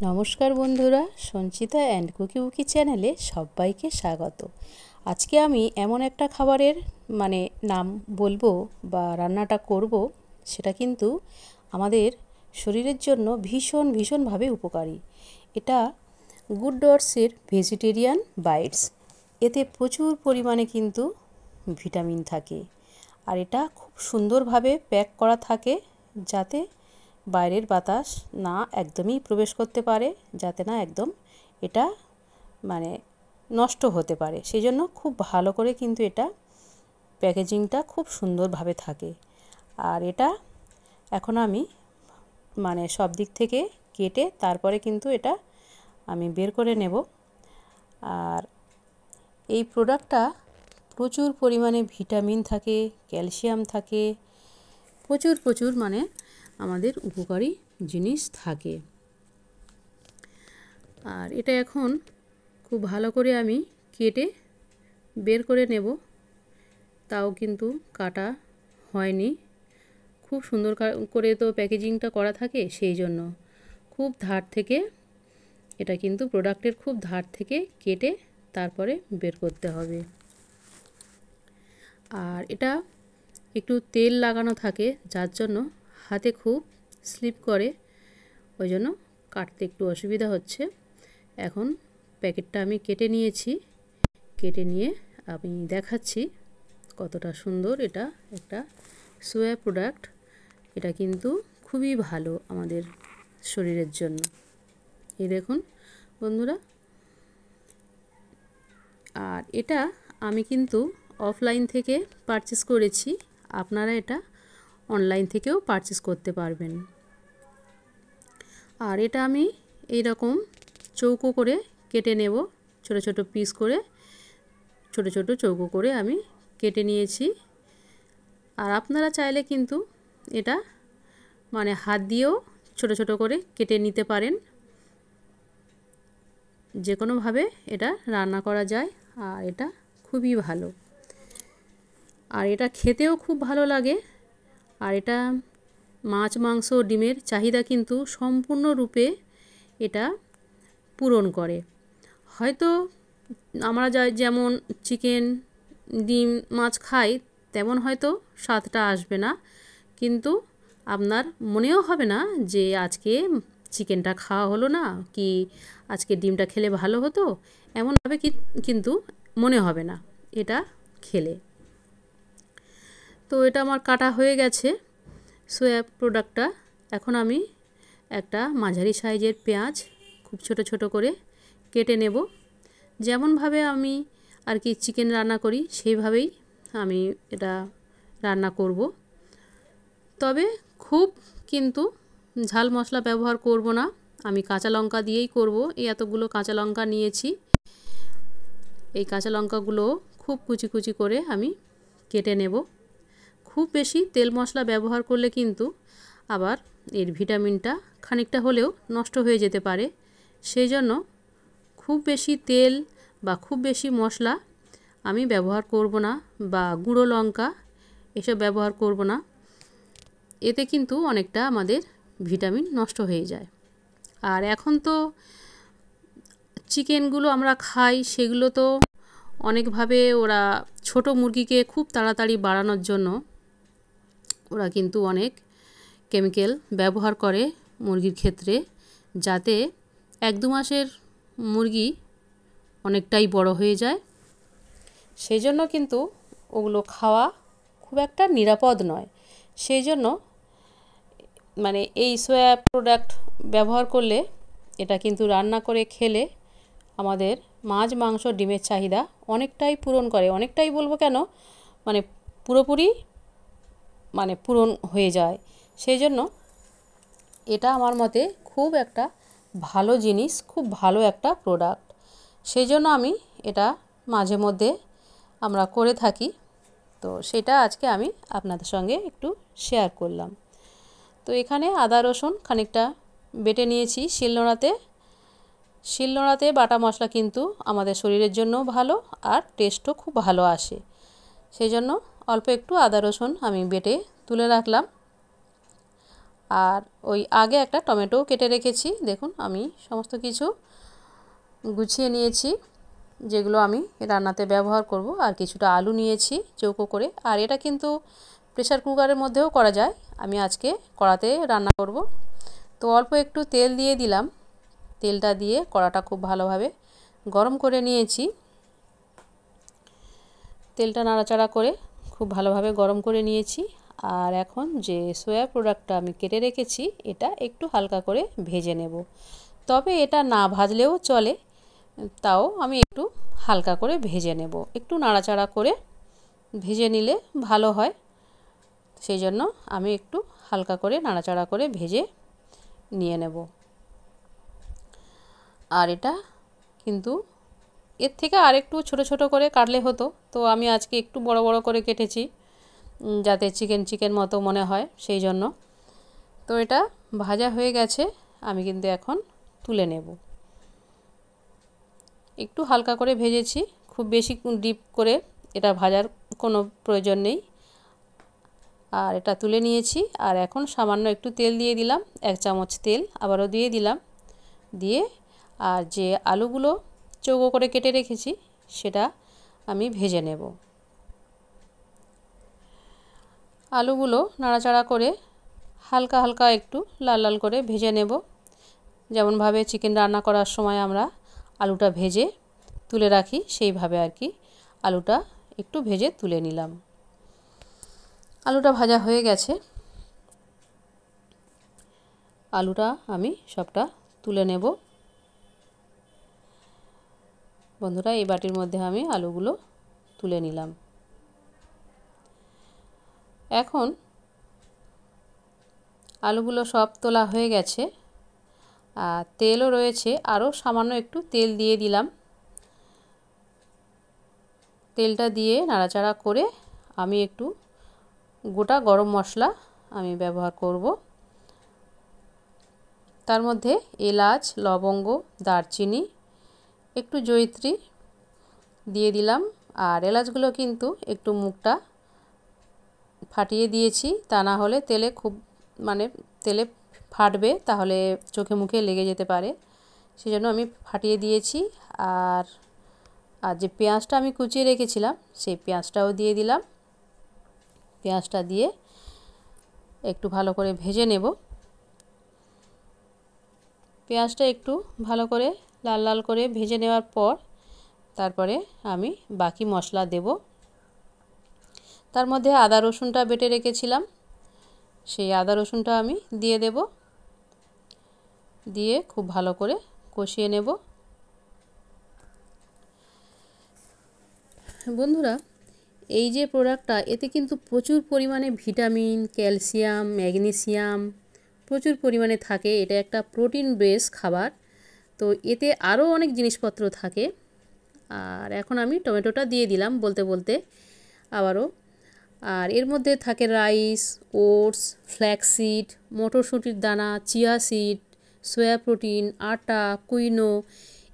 নমস্কার বন্ধুরা, Sanchita and cookie চ্যানেলে সবাইকে স্বাগত। আজকে আমি এমন একটা খাবারের নাম বলবো বা রান্নাটা করব, সেটা কিন্তু আমাদের শরীরের জন্য ভীষণভাবে উপকারী। এটা গুড ডটসের ভেজিটেরিয়ান বাইটস। এতে প্রচুর পরিমাণে কিন্তু ভিটামিন থাকে, আর এটা খুব সুন্দরভাবে প্যাক করা থাকে যাতে বাইরের বাতাস না একদমই প্রবেশ করতে পারে, যাতে না একদম এটা নষ্ট হতে পারে। সেই জন্য খুব ভালো করে কিন্তু এটা প্যাকেজিংটা খুব সুন্দরভাবে থাকে। আর এটা এখন আমি সব দিক থেকে কেটে তারপরে কিন্তু এটা আমি বের করে নেব। আর এই প্রোডাক্টটা প্রচুর পরিমাণে ভিটামিন থাকে, ক্যালসিয়াম থাকে, প্রচুর আমাদের উপকারী জিনিস থাকে। আর এটা এখন খুব ভালো করে আমি কেটে বের করে নেব, তাও কিন্তু কাটা হয়নি। খুব সুন্দর করে তো প্যাকেজিংটা করা থাকে, সেই জন্য খুব ধার থেকে এটা কিন্তু প্রোডাক্টের খুব ধার থেকে কেটে তারপরে বের করতে হবে। আর এটা একটু তেল লাগানো থাকে, যার জন্য হাতে খুব স্লিপ করে, ওই জন্য কাটতে একটু অসুবিধা হচ্ছে। এখন প্যাকেটটা আমি কেটে নিয়েছি, কেটে নিয়ে আমি দেখাচ্ছি কতটা সুন্দর। এটা একটা সোয়া প্রোডাক্ট, এটা কিন্তু খুবই ভালো আমাদের শরীরের জন্য। এই দেখুন বন্ধুরা, আর এটা আমি কিন্তু অফলাইন থেকে পারচেস করেছি, আপনারা এটা অনলাইন থেকেও পারচেস করতে পারবেন। আর এটা আমি এই রকম চৌকো করে কেটে নেব, ছোট ছোট পিস করে, ছোট ছোট চৌকো করে আমি কেটে নিয়েছি। আর আপনারা চাইলে কিন্তু এটা হাত দিয়েও ছোট ছোট করে কেটে নিতে পারেন, যে কোনোভাবে এটা রান্না করা যায়। আর এটা খুবই ভালো, আর এটা খেতেও খুব ভালো লাগে। আর এটা মাছ, মাংস, ডিমের চাহিদা কিন্তু সম্পূর্ণরূপে এটা পূরণ করে। হয়তো আমরা যেমন চিকেন, ডিম, মাছ খাই, তেমন হয়তো স্বাদটা আসবে না, কিন্তু আপনার মনেও হবে না যে আজকে চিকেনটা খাওয়া হলো না, কি আজকে ডিমটা খেলে ভালো হতো, এমনভাবে কিন্তু মনে হবে না এটা খেলে। তো এটা আমার কাটা হয়ে গেছে সোয়া প্রোডাক্টটা। এখন আমি একটা মাঝারি সাইজের পেঁয়াজ খুব ছোট ছোট করে কেটে নেব। যেমনভাবে আমি আর কি চিকেন রান্না করি, সেইভাবেই আমি এটা রান্না করব। তবে খুব কিন্তু ঝাল মশলা ব্যবহার করব না, আমি কাঁচা লঙ্কা দিয়েই করব। এই এতগুলো কাঁচা লঙ্কা নিয়েছি, এই কাঁচা লঙ্কাগুলো খুব কুচি কুচি করে আমি কেটে নেব। খুব বেশি তেল মশলা ব্যবহার করলে কিন্তু আবার এর ভিটামিনটা খানিকটা হলেও নষ্ট হয়ে যেতে পারে। সেই জন্য খুব বেশি তেল বা খুব বেশি মশলা আমি ব্যবহার করব না, বা গুঁড়ো লঙ্কা এসব ব্যবহার করব না। এতে কিন্তু অনেকটা আমাদের ভিটামিন নষ্ট হয়ে যায়। আর এখন তো চিকেনগুলো আমরা খাই, সেগুলো তো অনেকভাবে ওরা ছোট মুরগিকে খুব তাড়াতাড়ি বাড়ানোর জন্য ওরা কিন্তু অনেক কেমিক্যাল ব্যবহার করে মুরগির ক্ষেত্রে, যাতে 1-2 মাসের মুরগি অনেকটাই বড় হয়ে যায়। সেই জন্য কিন্তু ওগুলো খাওয়া খুব একটা নিরাপদ নয়। সেই জন্য এই সোয়া প্রোডাক্ট ব্যবহার করলে, এটা কিন্তু রান্না করে খেলে আমাদের মাছ, মাংস, ডিমের চাহিদা অনেকটাই পূরণ করে। অনেকটাই বলবো কেন, পুরোপুরি পূরণ হয়ে যায়। সেই জন্য এটা আমার মতে খুব একটা ভালো জিনিস, খুব ভালো একটা প্রোডাক্ট। সেই জন্য আমি এটা মাঝে মধ্যে আমরা করে থাকি। তো সেটা আজকে আমি আপনাদের সঙ্গে একটু শেয়ার করলাম। তো এখানে আদা রসুন খানিকটা বেটে নিয়েছি শিলনোড়াতে বাটা মশলা কিন্তু আমাদের শরীরের জন্য ভালো, আর টেস্টও খুব ভালো আসে। সেই জন্য অল্প একটু আদা রসুন আমি বেটে তুলে রাখলাম। আর ওই আগে একটা টমেটোও কেটে রেখেছি। দেখুন আমি সমস্ত কিছু গুছিয়ে নিয়েছি যেগুলো আমি রান্নাতে ব্যবহার করব। আর কিছুটা আলু নিয়েছি চৌকো করে। আর এটা কিন্তু প্রেসার কুকারের মধ্যেও করা যায়, আমি আজকে কড়াতে রান্না করব। তো অল্প একটু তেল দিয়ে দিলাম। তেলটা দিয়ে কড়াটা খুব ভালোভাবে গরম করে নিয়েছি। তেলটা নাড়াচাড়া করে খুব ভালোভাবে গরম করে নিয়েছি। আর এখন যে সয়া প্রোডাক্টটা আমি কেটে রেখেছি এটা একটু হালকা করে ভেজে নেব। তবে এটা না ভাজলেও চলে, তাও আমি একটু হালকা করে ভেজে নেব। একটু নাড়াচাড়া করে ভেজে নিলে ভালো হয়, সেই জন্য আমি একটু হালকা করে নাড়াচাড়া করে ভেজে নিয়ে নেব। আর এটা কিন্তু এর থেকে আরেকটু ছোট ছোট করে কাটলে হতো, তো আমি আজকে একটু বড় বড় করে কেটেছি যাতে চিকেন চিকেন মতো মনে হয়, সেই জন্য। তো এটা ভাজা হয়ে গেছে, আমি কিন্তু এখন তুলে নেব। একটু হালকা করে ভেজেছি, খুব বেশি ডিপ করে এটা ভাজার কোনো প্রয়োজন নেই। আর এটা তুলে নিয়েছি। আর এখন সামান্য একটু তেল দিয়ে দিলাম, 1 চামচ তেল আবারও দিয়ে দিলাম। দিয়ে আর যে আলুগুলো চৌকো করে কেটে রেখেছি সেটা আমি ভেজে নেব। আলুগুলো নাড়াচাড়া করে হালকা হালকা একটু লাল লাল করে ভেজে নেব, যেমনভাবে চিকেন রান্না করার সময় আমরা আলুটা ভেজে তুলে রাখি সেইভাবে আর কি আলুটা একটু ভেজে তুলে নিলাম। আলুটা ভাজা হয়ে গেছে, আলুটা আমি সবটা তুলে নেব। বন্ধুরা এই বাটির মধ্যে আমি আলুগুলো তুলে নিলাম। এখন আলুগুলো সব তোলা হয়ে গেছে, আর তেলও রয়েছে, আরও সামান্য একটু তেল দিয়ে দিলাম। তেলটা দিয়ে নাড়াচাড়া করে আমি একটু গোটা গরম মশলা আমি ব্যবহার করব। তার মধ্যে এলাচ, লবঙ্গ, দারচিনি, একটু জয়িত্রী দিয়ে দিলাম। আর এলাচগুলো কিন্তু একটু মুখটা ফাটিয়ে দিয়েছি, তা না হলে তেলে খুব তেলে ফাটবে, তাহলে চোখে মুখে লেগে যেতে পারে, সেজন্য আমি ফাটিয়ে দিয়েছি। আর যে পেঁয়াজটা আমি কুচিয়ে রেখেছিলাম সেই পেঁয়াজটাও দিয়ে দিলাম। পেঁয়াজটা দিয়ে একটু ভালো করে ভেজে নেব। পেঁয়াজটা একটু ভালো করে লাল লাল করে ভেজে নেওয়ার পর তারপরে আমি বাকি মশলা দেব। তার মধ্যে আদা রসুনটা বেটে রেখেছিলাম, সেই আদা রসুনটা আমি দিয়ে দেব। দিয়ে খুব ভালো করে কষিয়ে নেব। বন্ধুরা এই যে প্রোডাক্টটা, এতে কিন্তু প্রচুর পরিমাণে ভিটামিন, ক্যালসিয়াম, ম্যাগনেসিয়াম প্রচুর পরিমাণে থাকে। এটা একটা প্রোটিন বেস খাবার, তো এতে আরও অনেক জিনিসপত্র থাকে। আর এখন আমি টমেটোটা দিয়ে দিলাম বলতে বলতে আবারও। আর এর মধ্যে থাকে রাইস, ওটস, ফ্ল্যাক্সিড, মটরশুঁটির দানা, চিয়া সিড, সয়া প্রোটিন, আটা, কুইনো,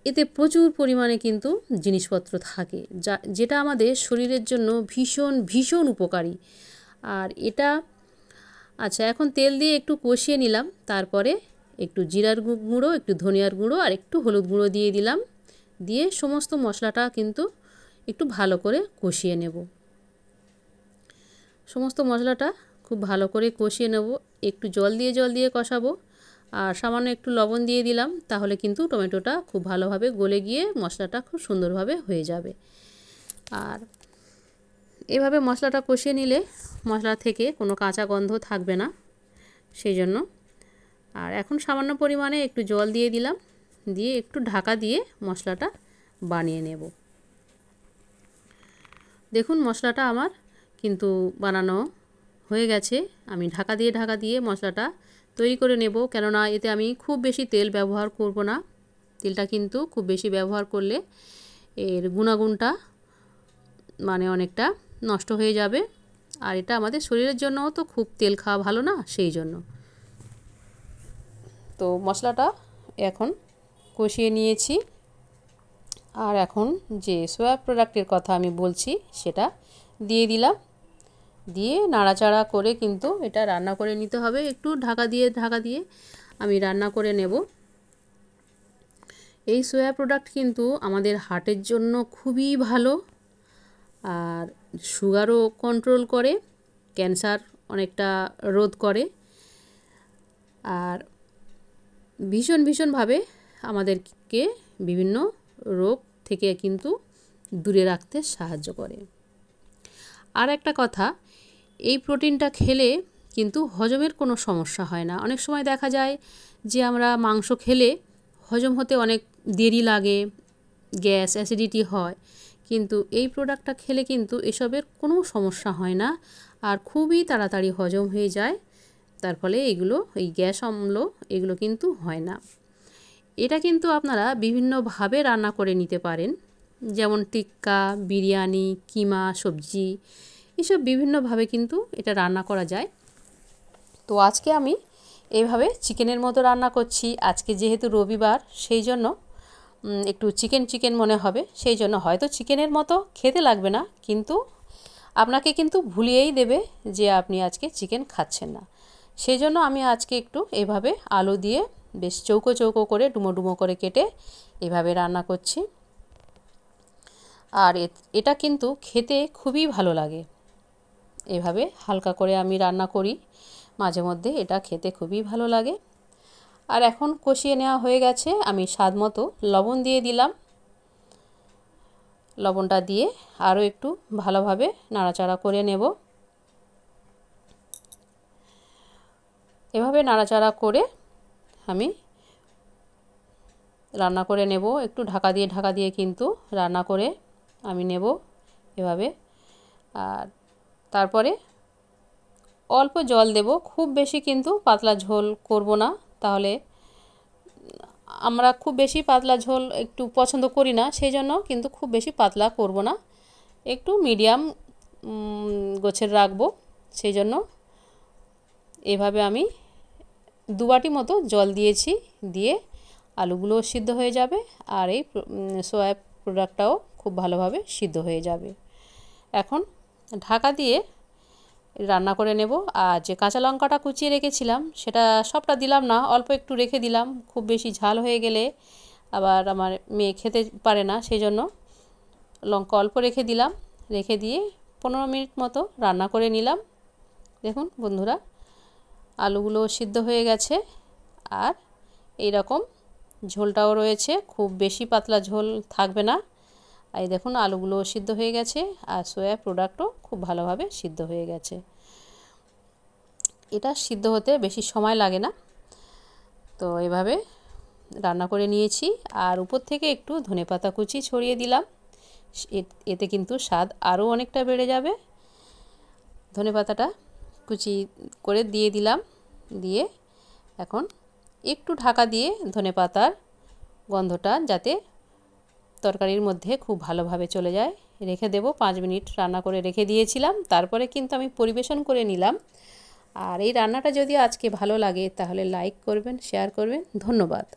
এতে প্রচুর পরিমাণে কিন্তু জিনিসপত্র থাকে যেটা আমাদের শরীরের জন্য ভীষণ ভীষণ উপকারী। আর এটা আচ্ছা, এখন তেল দিয়ে একটু কষিয়ে নিলাম, তারপরে একটু জিরার গুঁড়ো, একটু ধনিয়ার গুঁড়ো আর একটু হলুদ গুঁড়ো দিয়ে দিলাম। দিয়ে সমস্ত মশলাটা কিন্তু একটু ভালো করে কষিয়ে নেব। সমস্ত মশলাটা খুব ভালো করে কষিয়ে নেব। একটু জল দিয়ে কষাবো, আর সামান্য একটু লবণ দিয়ে দিলাম, তাহলে কিন্তু টমেটোটা খুব ভালোভাবে গলে গিয়ে মশলাটা খুব সুন্দরভাবে হয়ে যাবে। আর এভাবে মশলাটা কষিয়ে নিলে মশলা থেকে কোনো কাঁচা গন্ধ থাকবে না, সেই জন্য। আর এখন সামান্য পরিমাণে একটু জল দিয়ে দিলাম, দিয়ে একটু ঢাকা দিয়ে মশলাটা বানিয়ে নেব। দেখুন মশলাটা আমার কিন্তু বানানো হয়ে গেছে। আমি ঢাকা দিয়ে মশলাটা তৈরি করে নেব, কেননা এতে আমি খুব বেশি তেল ব্যবহার করব না। তেলটা কিন্তু খুব বেশি ব্যবহার করলে এর গুণাগুণটা অনেকটা নষ্ট হয়ে যাবে। আর এটা আমাদের শরীরের জন্যও তো খুব তেল খাওয়া ভালো না, সেই জন্য। তো মশলাটা এখন কষিয়ে নিয়েছি। আর এখন যে সোয়া প্রোডাক্টের কথা আমি বলছি সেটা দিয়ে দিলাম। দিয়ে নাড়াচাড়া করে কিন্তু এটা রান্না করে নিতে হবে। একটু ঢাকা দিয়ে আমি রান্না করে নেব। এই সোয়া প্রোডাক্ট কিন্তু আমাদের হার্টের জন্য খুবই ভালো, আর সুগারও কন্ট্রোল করে, ক্যান্সার অনেকটা রোধ করে, আর ভীষণভাবে আমাদেরকে বিভিন্ন রোগ থেকে কিন্তু দূরে রাখতে সাহায্য করে। আর একটা কথা, এই প্রোটিনটা খেলে কিন্তু হজমের কোনো সমস্যা হয় না। অনেক সময় দেখা যায় যে আমরা মাংস খেলে হজম হতে অনেক দেরি লাগে, গ্যাস অ্যাসিডিটি হয়, কিন্তু এই প্রোডাক্টটা খেলে কিন্তু এসবের কোনো সমস্যা হয় না, আর খুবই তাড়াতাড়ি হজম হয়ে যায়। তার ফলে এই গ্যাস অম্ল এগুলো কিন্তু হয় না। এটা কিন্তু আপনারা বিভিন্নভাবে রান্না করে নিতে পারেন, যেমন টিক্কা, বিরিয়ানি, কিমা সবজি, এসব বিভিন্নভাবে কিন্তু এটা রান্না করা যায়। তো আজকে আমি এইভাবে চিকেনের মতো রান্না করছি। আজকে যেহেতু রবিবার, সেই জন্য একটু চিকেন মনে হবে, সেই জন্য হয়তো চিকেনের মতো খেতে লাগবে না, কিন্তু আপনাকে কিন্তু ভুলিয়েই দেবে যে আপনি আজকে চিকেন খাচ্ছেন না। সেই জন্য আমি আজকে একটু এভাবে আলু দিয়ে বেশ চৌকো করে ডুমো করে কেটে এভাবে রান্না করছি। আর এটা কিন্তু খেতে খুবই ভালো লাগে। এভাবে হালকা করে আমি রান্না করি মাঝে মধ্যে, এটা খেতে খুবই ভালো লাগে। আর এখন কষিয়ে নেওয়া হয়ে গেছে, আমি স্বাদ মতো লবণ দিয়ে দিলাম। লবণটা দিয়ে আরও একটু ভালোভাবে নাড়াচাড়া করে নেব। এভাবে নাড়াচাড়া করে আমি রান্না করে নেব। একটু ঢাকা দিয়ে কিন্তু রান্না করে আমি নেব এভাবে। আর তারপরে অল্প জল দেব, খুব বেশি কিন্তু পাতলা ঝোল করব না, তাহলে আমরা খুব বেশি পাতলা ঝোল একটু পছন্দ করি না, সেই জন্য কিন্তু খুব বেশি পাতলা করব না, একটু মিডিয়াম গোছের রাখবো। সেই জন্য এভাবে আমি 2 বাটি মতো জল দিয়েছি, দিয়ে আলুগুলোও সিদ্ধ হয়ে যাবে, আর এই সোয়া প্রোডাক্টটাও খুব ভালোভাবে সিদ্ধ হয়ে যাবে। এখন ঢাকা দিয়ে রান্না করে নেব। আর যে কাঁচা লঙ্কাটা কুচিয়ে রেখেছিলাম সেটা সবটা দিলাম না, অল্প একটু রেখে দিলাম। খুব বেশি ঝাল হয়ে গেলে আবার আমার মেয়ে খেতে পারে না, সেই জন্য লঙ্কা অল্প রেখে দিলাম। রেখে দিয়ে 15 মিনিট মতো রান্না করে নিলাম। দেখুন বন্ধুরা, আলুগুলো সিদ্ধ হয়ে গেছে, আর এই রকম ঝোলটাও রয়েছে, খুব বেশি পাতলা ঝোল থাকবে না। এই দেখুন আলুগুলো সিদ্ধ হয়ে গেছে, আর সোয়া প্রোডাক্টও খুব ভালোভাবে সিদ্ধ হয়ে গেছে। এটা সিদ্ধ হতে বেশি সময় লাগে না। তো এভাবে রান্না করে নিয়েছি, আর উপর থেকে একটু ধনেপাতা কুচি ছড়িয়ে দিলাম। এতে কিন্তু স্বাদ আরও অনেকটা বেড়ে যাবে। ধনেপাতাটা কুচি করে দিয়ে দিলাম, দিয়ে এখন একটু ঢাকা দিয়ে ধনেপাতার গন্ধটা যাতে তরকারির মধ্যে খুব ভালোভাবে চলে যায় রেখে দেব। 5 মিনিট রান্না করে রেখে দিয়েছিলাম, তারপরে কিন্তু আমি পরিবেশন করে নিলাম। আর এই রান্নাটা যদি আজকে ভালো লাগে তাহলে লাইক করবেন, শেয়ার করবেন। ধন্যবাদ।